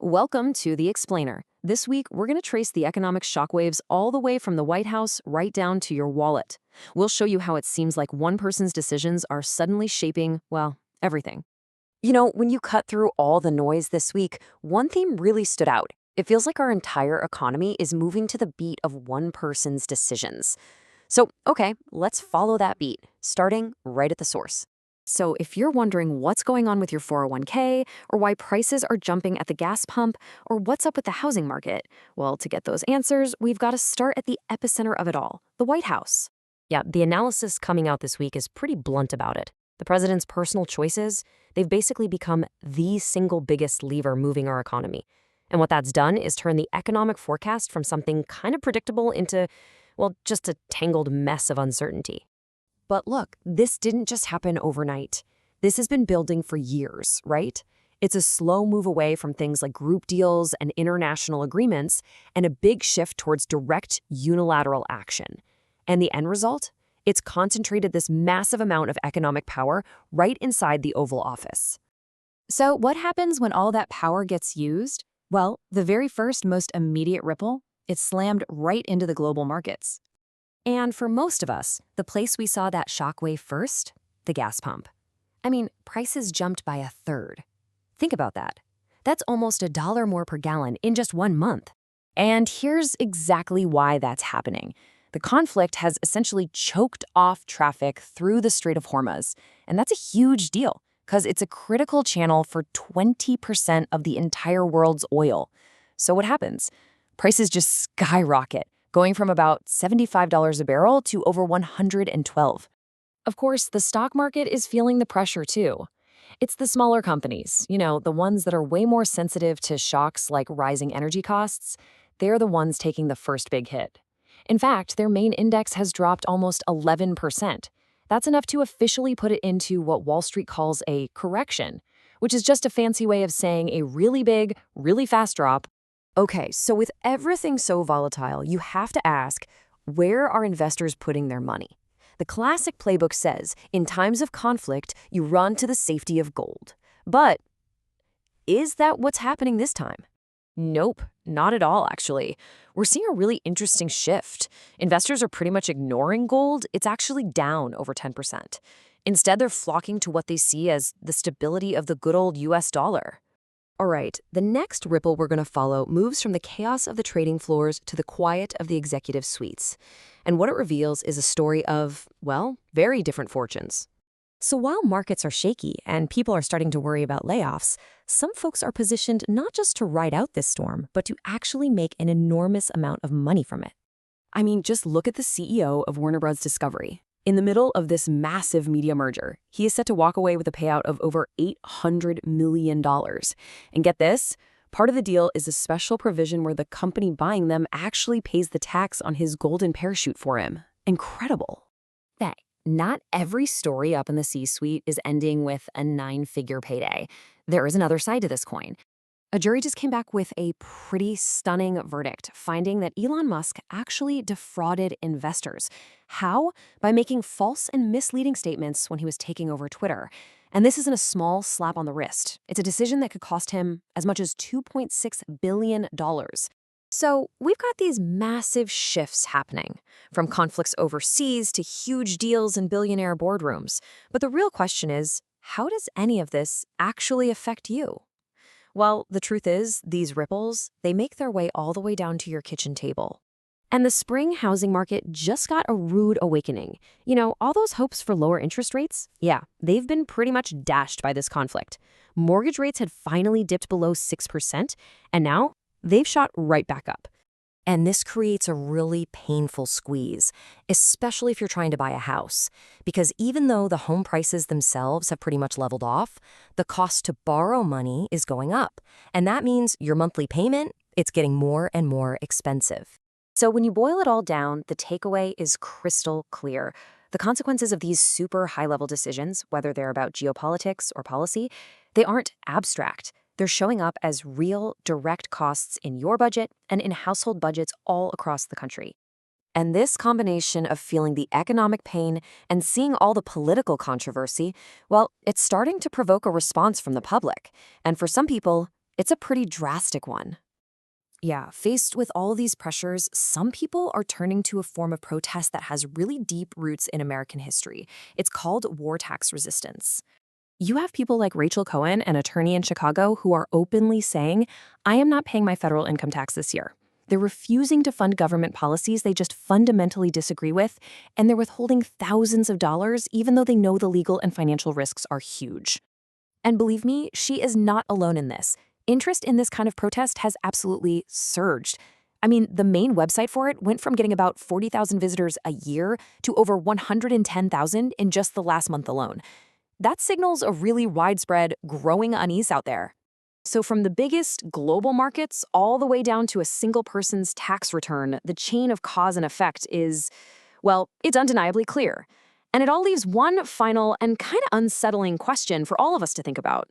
Welcome to The Explainer. This week, we're going to trace the economic shockwaves all the way from the White House right down to your wallet. We'll show you how it seems like one person's decisions are suddenly shaping, well, everything. When you cut through all the noise this week, one theme really stood out. It feels like our entire economy is moving to the beat of one person's decisions. So, okay, let's follow that beat, starting right at the source. So if you're wondering what's going on with your 401k, or why prices are jumping at the gas pump, or what's up with the housing market, well, to get those answers, we've got to start at the epicenter of it all, the White House. Yeah, the analysis coming out this week is pretty blunt about it. The president's personal choices, they've basically become the single biggest lever moving our economy. And what that's done is turn the economic forecast from something kind of predictable into, well, just a tangled mess of uncertainty. But look, this didn't just happen overnight. This has been building for years, right? It's a slow move away from things like group deals and international agreements and a big shift towards direct unilateral action. And the end result? It's concentrated this massive amount of economic power right inside the Oval Office. So what happens when all that power gets used? Well, the very first, most immediate ripple, it's slammed right into the global markets. And for most of us, the place we saw that shockwave first, the gas pump. I mean, prices jumped by a third. Think about that. That's almost $1 more per gallon in just 1 month. And here's exactly why that's happening. The conflict has essentially choked off traffic through the Strait of Hormuz. And that's a huge deal, because it's a critical channel for 20% of the entire world's oil. So what happens? Prices just skyrocket, going from about $75 a barrel to over $112. Of course, the stock market is feeling the pressure too. It's the smaller companies, the ones that are way more sensitive to shocks like rising energy costs. They're the ones taking the first big hit. In fact, their main index has dropped almost 11%. That's enough to officially put it into what Wall Street calls a correction, which is just a fancy way of saying a really big, really fast drop. Okay, so with everything so volatile, you have to ask, where are investors putting their money? The classic playbook says, in times of conflict, you run to the safety of gold. But is that what's happening this time? Nope, not at all, actually. We're seeing a really interesting shift. Investors are pretty much ignoring gold. It's actually down over 10%. Instead, they're flocking to what they see as the stability of the good old US dollar. All right, the next ripple we're going to follow moves from the chaos of the trading floors to the quiet of the executive suites. And what it reveals is a story of, well, very different fortunes. So while markets are shaky and people are starting to worry about layoffs, some folks are positioned not just to ride out this storm, but to actually make an enormous amount of money from it. I mean, just look at the CEO of Warner Bros. Discovery. In the middle of this massive media merger, he is set to walk away with a payout of over $800 million. And get this, part of the deal is a special provision where the company buying them actually pays the tax on his golden parachute for him. Incredible. That not every story up in the C-suite is ending with a 9-figure payday. There is another side to this coin. A jury just came back with a pretty stunning verdict, finding that Elon Musk actually defrauded investors. How? By making false and misleading statements when he was taking over Twitter. And this isn't a small slap on the wrist. It's a decision that could cost him as much as $2.6 billion. So we've got these massive shifts happening, from conflicts overseas to huge deals in billionaire boardrooms. But the real question is, how does any of this actually affect you? Well, the truth is, these ripples, they make their way all the way down to your kitchen table. And the spring housing market just got a rude awakening. All those hopes for lower interest rates? Yeah, they've been pretty much dashed by this conflict. Mortgage rates had finally dipped below 6%, and now they've shot right back up. And this creates a really painful squeeze, especially if you're trying to buy a house. Because even though the home prices themselves have pretty much leveled off, the cost to borrow money is going up. And that means your monthly payment, it's getting more and more expensive. So when you boil it all down, the takeaway is crystal clear. The consequences of these super high-level decisions, whether they're about geopolitics or policy, they aren't abstract. They're showing up as real, direct costs in your budget and in household budgets all across the country. And this combination of feeling the economic pain and seeing all the political controversy, well, it's starting to provoke a response from the public. And for some people, It's a pretty drastic one. Yeah, faced with all these pressures, some people are turning to a form of protest that has really deep roots in American history. It's called war tax resistance. You have people like Rachel Cohen, an attorney in Chicago, who are openly saying, I am not paying my federal income tax this year. They're refusing to fund government policies they just fundamentally disagree with, and they're withholding thousands of dollars even though they know the legal and financial risks are huge. And believe me, she is not alone in this. Interest in this kind of protest has absolutely surged. I mean, the main website for it went from getting about 40,000 visitors a year to over 110,000 in just the last month alone. That signals a really widespread, growing unease out there. So from the biggest global markets all the way down to a single person's tax return, the chain of cause and effect is, well, it's undeniably clear. And it all leaves one final and kind of unsettling question for all of us to think about.